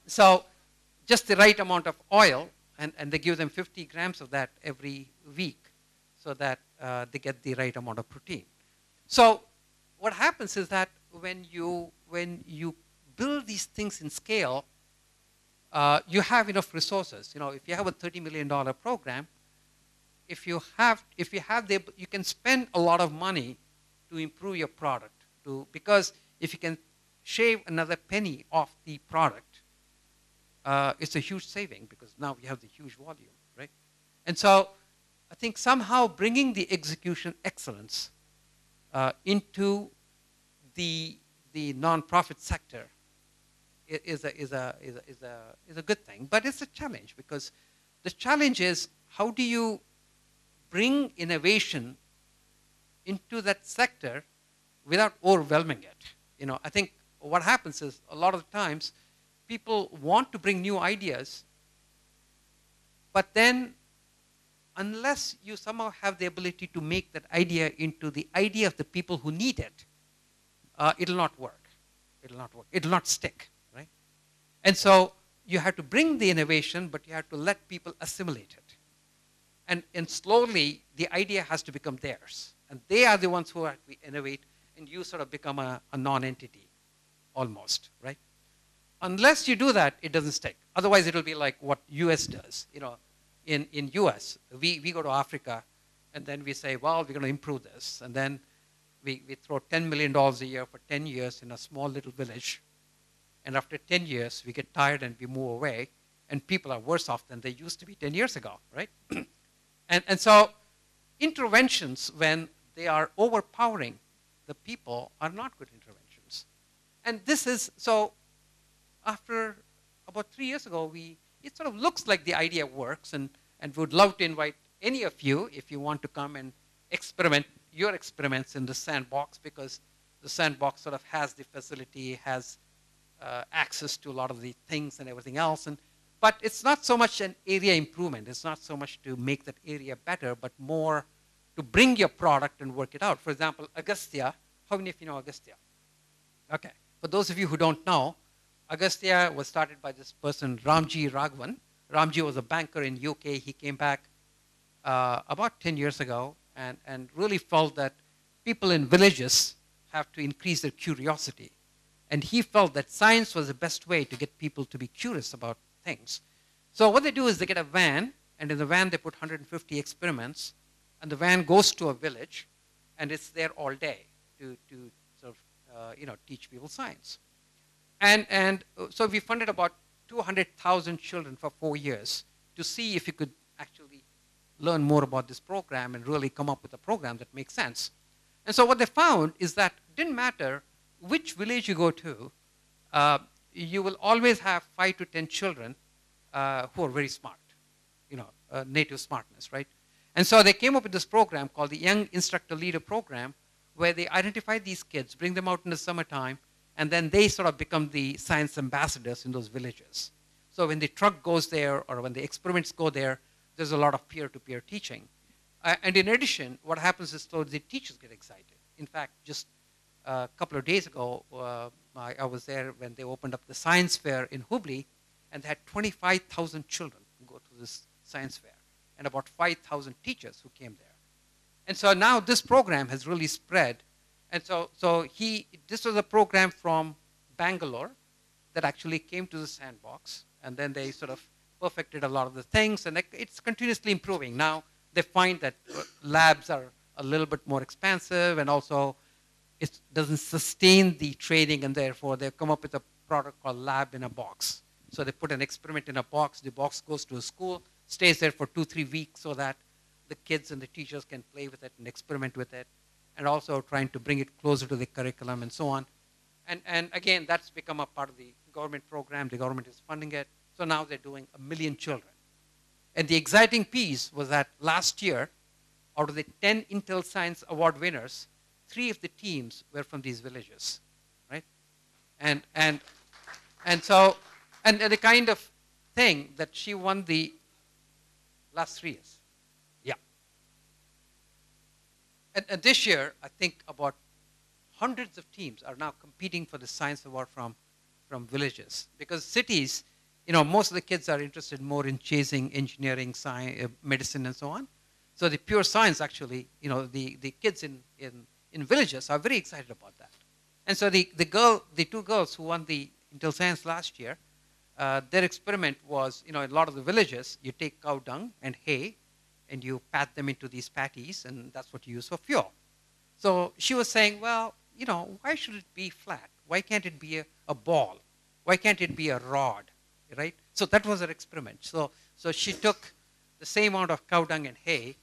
So just the right amount of oil, and they give them 50 grams of that every week so that they get the right amount of protein. So what happens is that when you build these things in scale, you have enough resources. You know, if you have a $30 million program, you can spend a lot of money to improve your product. Because if you can shave another penny off the product, it's a huge saving because now we have the huge volume, right? And so I think somehow bringing the execution excellence into the nonprofit sector is a good thing, but it's a challenge because the challenge is how do you bring innovation into that sector without overwhelming it? You know, I think what happens is a lot of times people want to bring new ideas, but then unless you somehow have the ability to make that idea into the idea of the people who need it, it'll not work. It'll not work. It'll not stick, right? And so you have to bring the innovation, but you have to let people assimilate it. And slowly, the idea has to become theirs. And they are the ones who have to innovate, and you sort of become a non-entity, almost, right? Unless you do that, it doesn't stick. Otherwise, it'll be like what US does. You know, in US, we go to Africa, and then we say, well, we're going to improve this. And then we throw $10 million a year for 10 years in a small little village. And after 10 years, we get tired and we move away. And people are worse off than they used to be 10 years ago, right? And so interventions, when they are overpowering the people, are not good interventions. And this is, so after about 3 years ago, it sort of looks like the idea works, and would love to invite any of you if you want to come and experiment your experiments in the sandbox, because the sandbox sort of has the facility, has access to a lot of the things and everything else. But it's not so much an area improvement. It's not so much to make that area better, but more to bring your product and work it out. For example, Agastya. How many of you know Agastya? Okay. For those of you who don't know, Agastya was started by this person, Ramji Raghavan. Ramji was a banker in UK. He came back about 10 years ago and really felt that people in villages have to increase their curiosity. And he felt that science was the best way to get people to be curious about things. So what they do is they get a van, and in the van they put 150 experiments, and the van goes to a village, and it's there all day to sort of teach people science. And so we funded about 200,000 children for 4 years to see if you could actually learn more about this program and really come up with a program that makes sense. And so what they found is that it didn't matter which village you go to, you will always have 5 to 10 children who are very smart, native smartness, right? And so they came up with this program called the Young Instructor Leader Program, where they identify these kids, bring them out in the summertime, and then they sort of become the science ambassadors in those villages. So when the truck goes there or when the experiments go there, there's a lot of peer-to-peer teaching. And in addition, what happens is so the teachers get excited. In fact, just a couple of days ago, I was there when they opened up the science fair in Hubli, and they had 25,000 children who go to this science fair, and about 5,000 teachers who came there. And so now this program has really spread. And so this was a program from Bangalore that actually came to the sandbox, and then they sort of perfected a lot of the things, and it's continuously improving. Now they find that labs are a little bit more expensive, and also it doesn't sustain the training, and therefore they've come up with a product called Lab in a Box. So they put an experiment in a box. The box goes to a school, stays there for 2-3 weeks so that the kids and the teachers can play with it and experiment with it, and also trying to bring it closer to the curriculum and so on. And again, that's become a part of the government program. The government is funding it. So now they're doing 1 million children. And the exciting piece was that last year, out of the 10 Intel Science Award winners, 3 of the teams were from these villages, right? And the kind of thing that she won the last 3 years. Yeah. And this year, I think about hundreds of teams are now competing for the science award from from villages. Because cities, you know, most of the kids are interested more in chasing engineering, science, medicine, and so on. So the pure science actually, you know, the kids in villages are very excited about that. And so the two girls who won the Intel Science last year, their experiment was, you know, in a lot of the villages, you take cow dung and hay, and you pat them into these patties, and that's what you use for fuel. So she was saying, well, you know, why should it be flat? Why can't it be a ball? Why can't it be a rod, right? So that was her experiment. So she took the same amount of cow dung and hay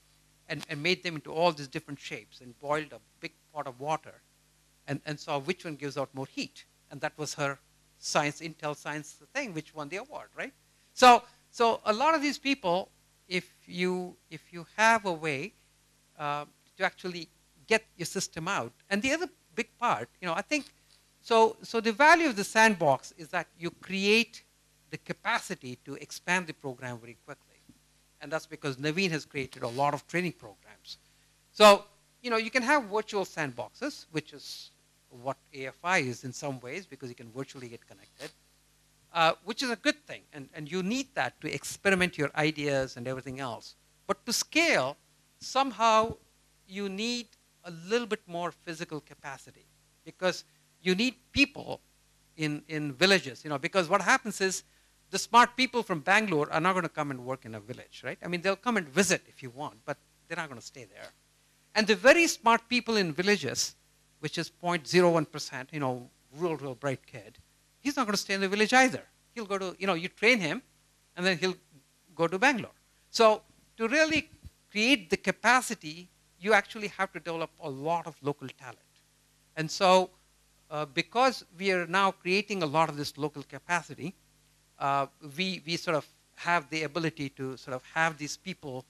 and made them into all these different shapes and boiled a big pot of water and saw which one gives out more heat. And that was her science, Intel Science thing, which won the award, right? So a lot of these people, if you have a way to actually get your system out, and the other big part, you know, I think, so the value of the sandbox is that you create the capacity to expand the program very quickly. And that's because Naveen has created a lot of training programs. So, you know, you can have virtual sandboxes, which is what AFI is in some ways, because you can virtually get connected, which is a good thing. And you need that to experiment your ideas and everything else. But to scale, somehow you need a little bit more physical capacity, because you need people in villages, you know, because what happens is the smart people from Bangalore are not going to come and work in a village, right? I mean, they'll come and visit if you want, but they're not going to stay there. And the very smart people in villages, which is 0.01%, you know, real bright kid, he's not going to stay in the village either. He'll go to, you know, you train him, and then he'll go to Bangalore. So to really create the capacity, you actually have to develop a lot of local talent. And so because we are now creating a lot of this local capacity, we sort of have the ability to sort of have these people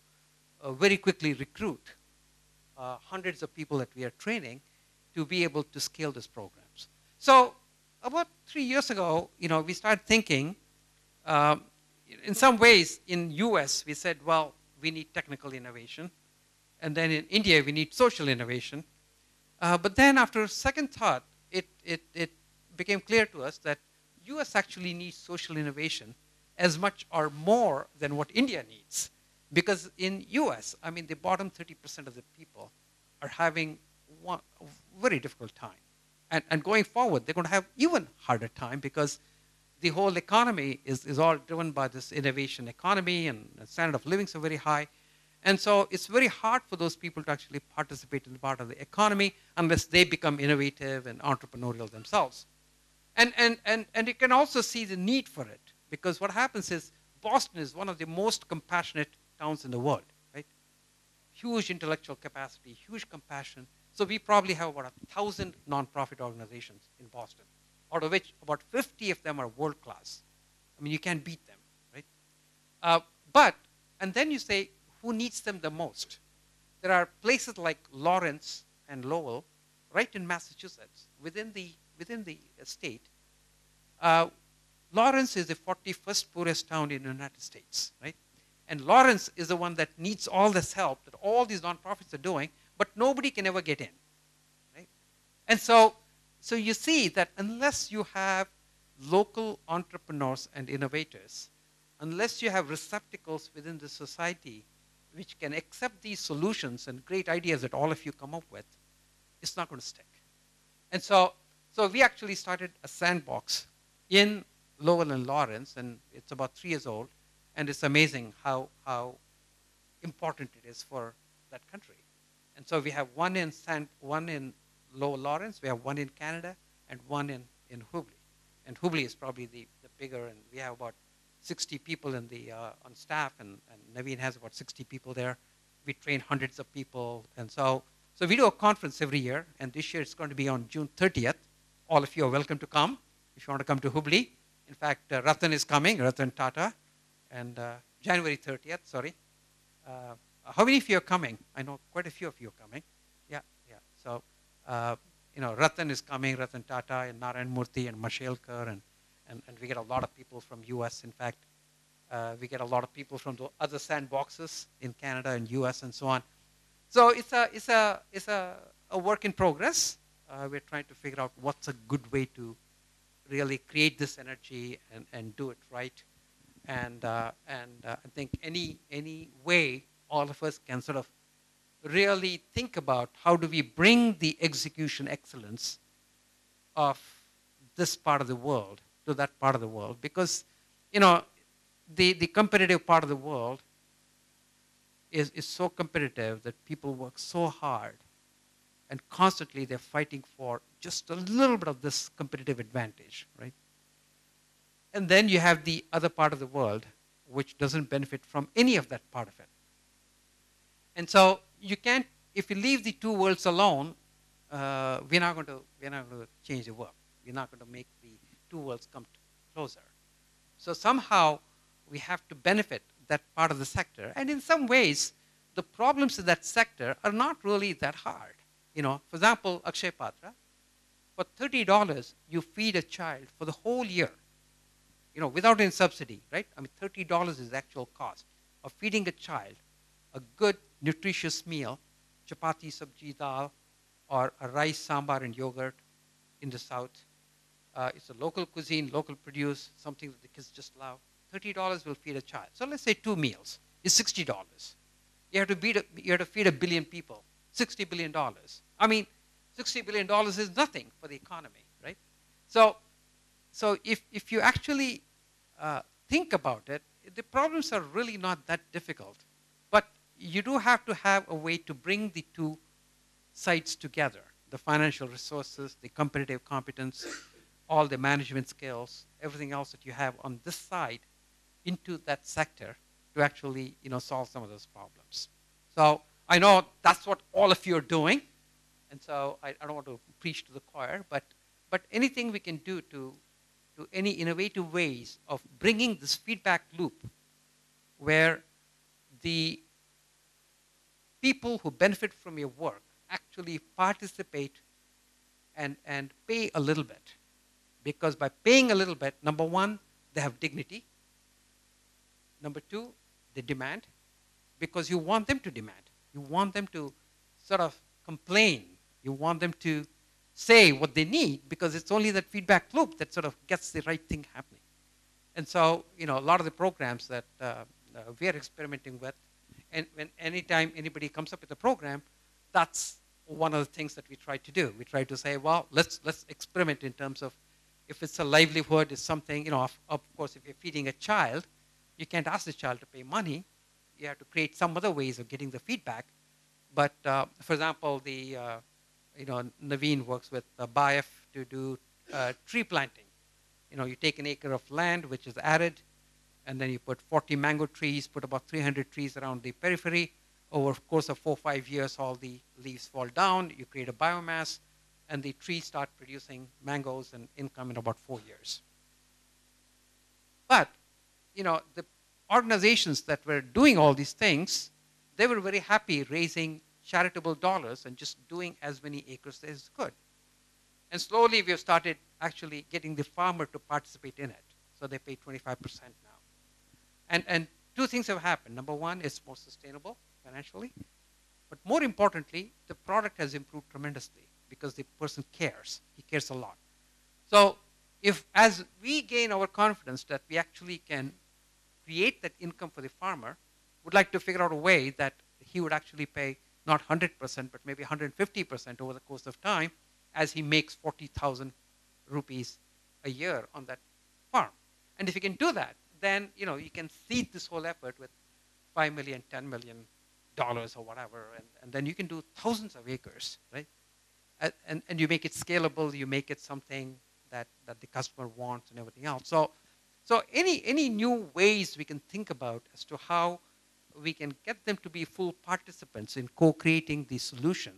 very quickly recruit hundreds of people that we are training to be able to scale these programs. So about 3 years ago, you know, we started thinking, in some ways in US, we said, well, we need technical innovation. And then in India, we need social innovation. But then after a second thought, it became clear to us that US actually needs social innovation as much or more than what India needs. Because in US, I mean, the bottom 30% of the people are having a very difficult time. And going forward, they're going to have even harder time, because the whole economy is all driven by this innovation economy, and the standard of living is very high. And so it's very hard for those people to actually participate in the part of the economy unless they become innovative and entrepreneurial themselves. And you can also see the need for it, because what happens is Boston is one of the most compassionate towns in the world, right? Huge intellectual capacity, huge compassion. So we probably have about 1,000 nonprofit organizations in Boston, out of which about 50 of them are world class. I mean, you can't beat them, right? And then you say, who needs them the most? There are places like Lawrence and Lowell, right in Massachusetts, within the state. Lawrence is the 41st poorest town in the United States, right? And Lawrence is the one that needs all this help that all these nonprofits are doing, but nobody can ever get in, right? And so you see that unless you have local entrepreneurs and innovators, unless you have receptacles within the society which can accept these solutions and great ideas that all of you come up with, it's not going to stick. And so we actually started a sandbox in Lowell and Lawrence, and it's about 3 years old, and it's amazing how important it is for that country. And so we have one in Lowell Lawrence, we have one in Canada, and one in Hubli. And Hubli is probably the bigger, and we have about 60 people in on staff, and Naveen has about 60 people there. We train hundreds of people, and so we do a conference every year, and this year it's going to be on June 30th. All of you are welcome to come if you want to come to Hubli. In fact, Ratan is coming, Ratan Tata, and January 30th, sorry. How many of you are coming? I know quite a few of you are coming. Yeah. So, you know, Ratan is coming, Ratan Tata, and Narayan Murthy, and Mashelkar, and we get a lot of people from US. In fact, we get a lot of people from the other sandboxes in Canada and US and so on. So it's a work in progress. We're trying to figure out what's a good way to really create this energy and do it right. And I think any way all of us can sort of really think about how do we bring the execution excellence of this part of the world to that part of the world, because the competitive part of the world is so competitive that people work so hard and constantly they're fighting for just a little bit of this competitive advantage, right? And then you have the other part of the world which doesn't benefit from any of that part of it. And so you can't, if you leave the two worlds alone, we're not going to change the world. We're not going to make the two worlds come closer. So somehow we have to benefit that part of the sector. And in some ways, the problems in that sector are not really that hard. For example, Akshay Patra, for $30, you feed a child for the whole year, without any subsidy, right? I mean, $30 is the actual cost of feeding a child a good, nutritious meal, chapati, sabji, dal, or a rice, sambar, and yogurt in the South. It's a local cuisine, local produce, something that the kids just love. $30 will feed a child. So let's say 2 meals is $60. You have to feed 1 billion people, $60 billion. I mean, $60 billion is nothing for the economy, right? So if you actually think about it, the problems are really not that difficult. But you do have to have a way to bring the two sides together, the financial resources, the competitive competence, all the management skills, everything else that you have on this side into that sector to actually solve some of those problems. So I know that's what all of you are doing, and so I don't want to preach to the choir, but anything we can do to any innovative ways of bringing this feedback loop where the people who benefit from your work actually participate and pay a little bit. Because by paying a little bit, number one, they have dignity. Number two, they demand, because you want them to demand. You want them to sort of complain. You want them to say what they need, because it's only that feedback loop that sort of gets the right thing happening. And so, a lot of the programs that we are experimenting with, and anytime anybody comes up with a program, that's one of the things that we try to do. We try to say, well, let's experiment in terms of if it's a livelihood, it's something, of course, if you're feeding a child, you can't ask the child to pay money. You have to create some other ways of getting the feedback. But for example, Naveen works with BIF to do tree planting. You take an acre of land, which is arid, and then you put 40 mango trees, put about 300 trees around the periphery. Over the course of 4 or 5 years, all the leaves fall down. You create a biomass, and the trees start producing mangoes and income in about 4 years. But, the organizations that were doing all these things, they were very happy raising charitable dollars and just doing as many acres as could. And slowly we have started actually getting the farmer to participate in it. So they pay 25% now. And two things have happened. Number one, it's more sustainable financially. But more importantly, the product has improved tremendously because the person cares. He cares a lot. So as we gain our confidence that we actually can create that income for the farmer, would like to figure out a way that he would actually pay not 100%, but maybe 150% over the course of time as he makes 40,000 rupees a year on that farm. And if you can do that, then you can seed this whole effort with $5 million, $10 million or whatever, and then you can do thousands of acres, right? And you make it scalable, you make it something that the customer wants and everything else. So any new ways we can think about as to how we can get them to be full participants in co-creating the solution,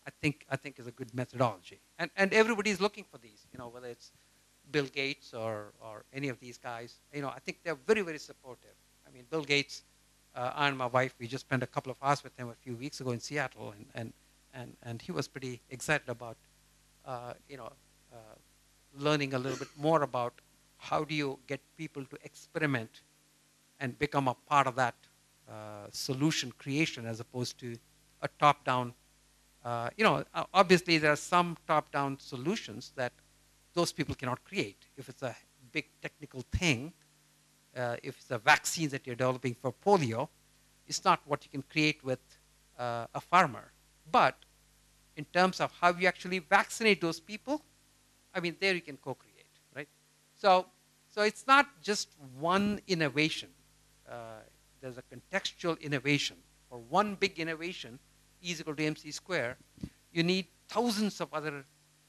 I think is a good methodology. And everybody's looking for these, whether it's Bill Gates or any of these guys. I think they're very, very supportive. I mean, Bill Gates, I and my wife, we just spent a couple of hours with him a few weeks ago in Seattle, and he was pretty excited about, learning a little bit more about how do you get people to experiment and become a part of that solution creation as opposed to a top-down. Obviously there are some top-down solutions that those people cannot create. If it's a big technical thing, if it's a vaccine that you're developing for polio, it's not what you can create with a farmer. But in terms of how you actually vaccinate those people, I mean, there you can co-create, right? So it's not just one innovation. There's a contextual innovation. For one big innovation, E is equal to mc square, you need thousands of other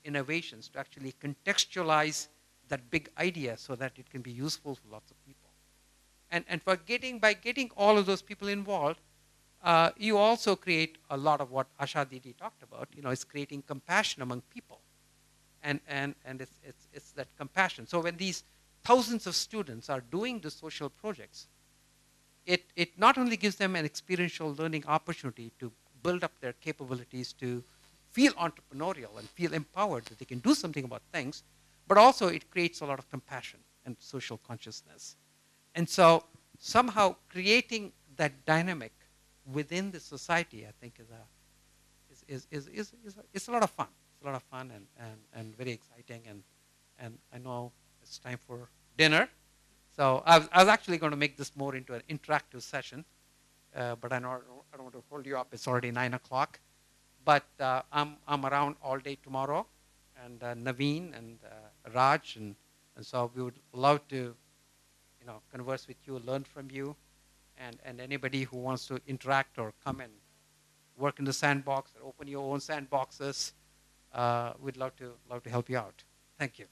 innovations to actually contextualize that big idea so that it can be useful for lots of people. And by getting all of those people involved, you also create a lot of what Asha Didi talked about. It's creating compassion among people. And it's that compassion. So when these thousands of students are doing the social projects, it not only gives them an experiential learning opportunity to build up their capabilities to feel entrepreneurial and feel empowered that they can do something about things, but also it creates a lot of compassion and social consciousness. And so somehow creating that dynamic within the society, I think, is a lot of fun. It's a lot of fun and very exciting. And I know it's time for dinner. So I was actually going to make this more into an interactive session, but I don't want to hold you up. It's already 9 o'clock. But I'm around all day tomorrow, and Naveen and Raj, and so we would love to, converse with you, learn from you, and anybody who wants to interact or come and work in the sandbox or open your own sandboxes, we'd love to help you out. Thank you.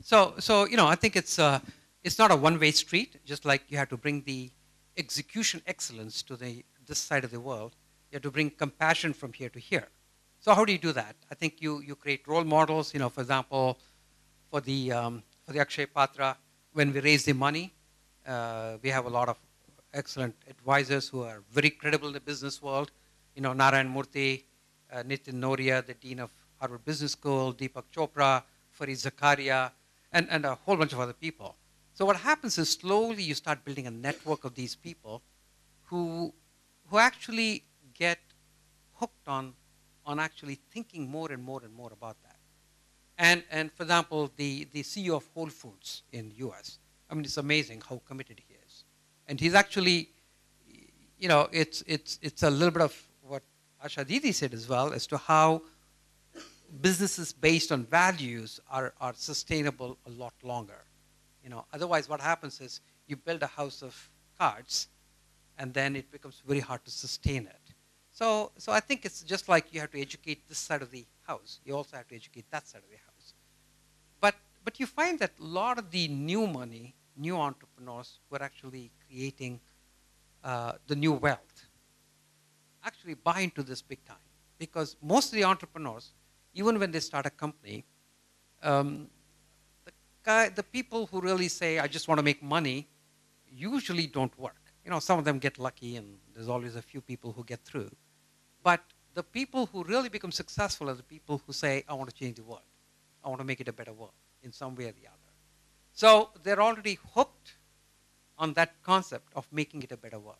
So I think it's not a one-way street. Just like you have to bring the execution excellence to this side of the world, you have to bring compassion from here to here. So how do you do that? I think you create role models. For example, for the Akshay Patra, when we raise the money, we have a lot of excellent advisors who are very credible in the business world. Narayan Murthy, Nitin Noria, the Dean of Harvard Business School, Deepak Chopra, Farid Zakaria, and a whole bunch of other people. So what happens is slowly you start building a network of these people who actually get hooked on actually thinking more and more and more about that. And for example, the CEO of Whole Foods in US, I mean, it's amazing how committed he is. And he's actually, it's a little bit of what Asha Didi said as well as to how businesses based on values are sustainable a lot longer. Otherwise what happens is you build a house of cards and then it becomes very hard to sustain it. So I think it's just like you have to educate this side of the house. You also have to educate that side of the house. But you find that a lot of the new money, new entrepreneurs who are actually creating the new wealth actually buy into this big time. Because most of the entrepreneurs, even when they start a company, the people who really say, I just want to make money, usually don't work. Some of them get lucky, and there's always a few people who get through. But the people who really become successful are the people who say, I want to change the world. I want to make it a better world in some way or the other. So they're already hooked on that concept of making it a better world.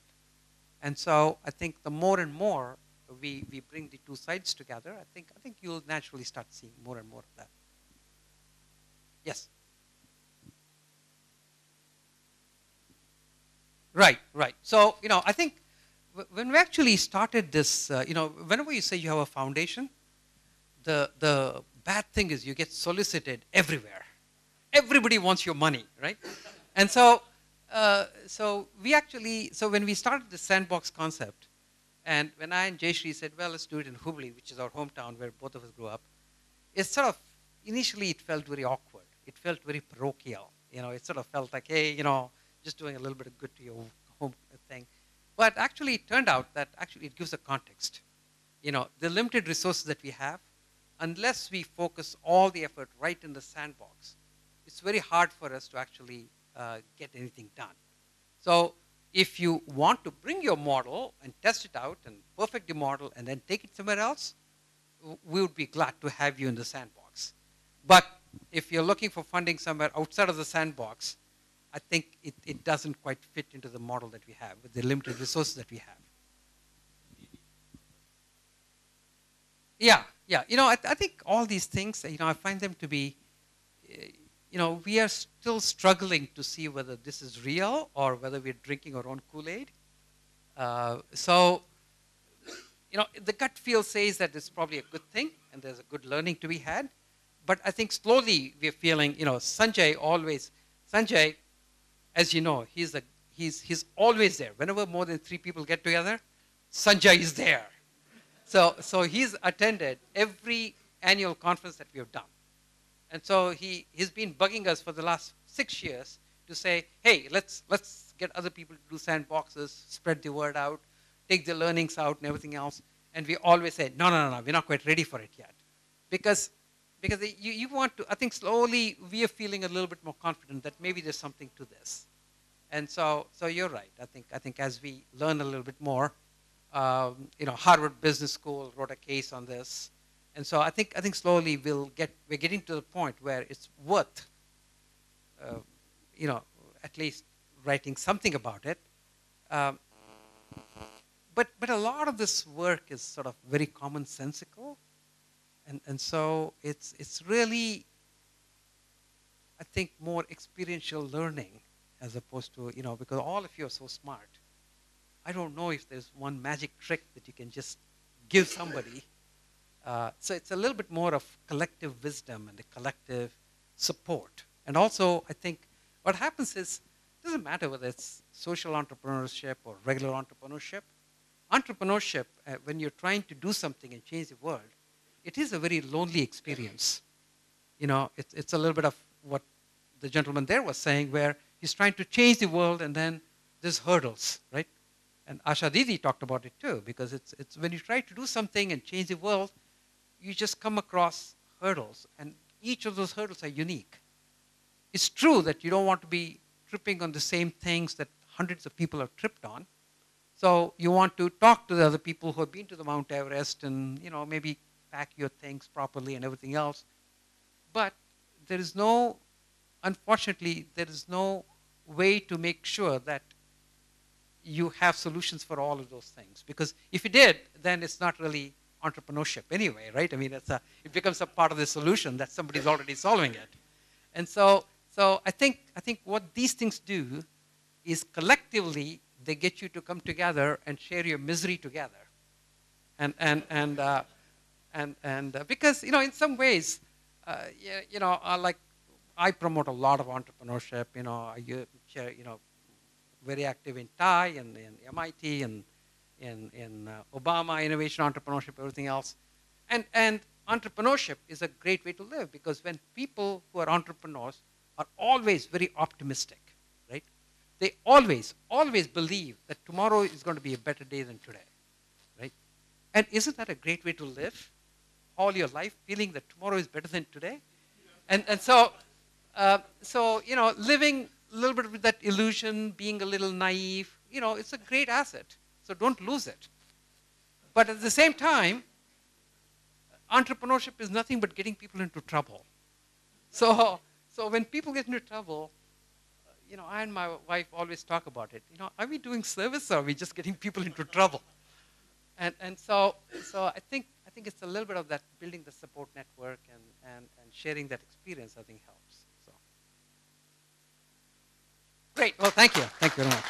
And so I think the more and more we bring the two sides together, I think you'll naturally start seeing more and more of that. Yes? Right. So, I think when we actually started this, whenever you say you have a foundation, the bad thing is you get solicited everywhere. Everybody wants your money, right? And so when we started the sandbox concept, and when I and Jayshree said, well, let's do it in Hubli, which is our hometown where both of us grew up, initially it felt very awkward. It felt very parochial. It sort of felt like, hey, just doing a little bit of good to your home thing. But actually it turned out that actually it gives a context. The limited resources that we have, unless we focus all the effort right in the sandbox, it's very hard for us to actually get anything done. So if you want to bring your model and test it out and perfect the model and then take it somewhere else, we would be glad to have you in the sandbox. But if you're looking for funding somewhere outside of the sandbox, I think it doesn't quite fit into the model that we have with the limited resources that we have. Yeah, yeah. I think all these things, I find them to be, we are still struggling to see whether this is real or whether we're drinking our own Kool-Aid. So, the gut feel says that it's probably a good thing and there's a good learning to be had. But I think slowly we're feeling, Sanjay, as you know, he's always there. Whenever more than 3 people get together, Sanjay is there. So he's attended every annual conference that we have done. And so he's been bugging us for the last 6 years to say, hey, let's get other people to do sandboxes, spread the word out, take the learnings out and everything else. And we always say, no, we're not quite ready for it yet. Because you want to, I think slowly we are feeling a little bit more confident that maybe there's something to this. And so you're right. I think as we learn a little bit more, Harvard Business School wrote a case on this. And so I think slowly we're getting to the point where it's worth, at least writing something about it. But a lot of this work is sort of very commonsensical. And so it's really, I think, more experiential learning as opposed to, because all of you are so smart. I don't know if there's one magic trick that you can just give somebody. So it's a little bit more of collective wisdom and a collective support. And also, I think what happens is, it doesn't matter whether it's social entrepreneurship or regular entrepreneurship. Entrepreneurship, when you're trying to do something and change the world, it is a very lonely experience. It's a little bit of what the gentleman there was saying, where he's trying to change the world and then there's hurdles, right? And Asha Didi talked about it too, because it's when you try to do something and change the world, you just come across hurdles, and each of those hurdles are unique. It's true that you don't want to be tripping on the same things that hundreds of people have tripped on. So you want to talk to the other people who have been to the Mount Everest and, maybe pack your things properly and everything else. But unfortunately, there is no way to make sure that you have solutions for all of those things. Because if you did, then it's not really entrepreneurship anyway, right? I mean, it becomes a part of the solution that somebody's already solving it. And so I think what these things do is collectively they get you to come together and share your misery together. And because in some ways, like I promote a lot of entrepreneurship. I share, very active in TIE and in MIT and in Obama, innovation, entrepreneurship, everything else. And entrepreneurship is a great way to live, because when people who are entrepreneurs are always very optimistic, right? They always believe that tomorrow is going to be a better day than today, right? And isn't that a great way to live all your life, feeling that tomorrow is better than today? And so living a little bit with that illusion, being a little naive, it's a great asset. So don't lose it. But at the same time, entrepreneurship is nothing but getting people into trouble. So when people get into trouble, I and my wife always talk about it. Are we doing service or are we just getting people into trouble? And so I think it's a little bit of that, building the support network and sharing that experience, I think helps. So great. Well, thank you. Thank you very much.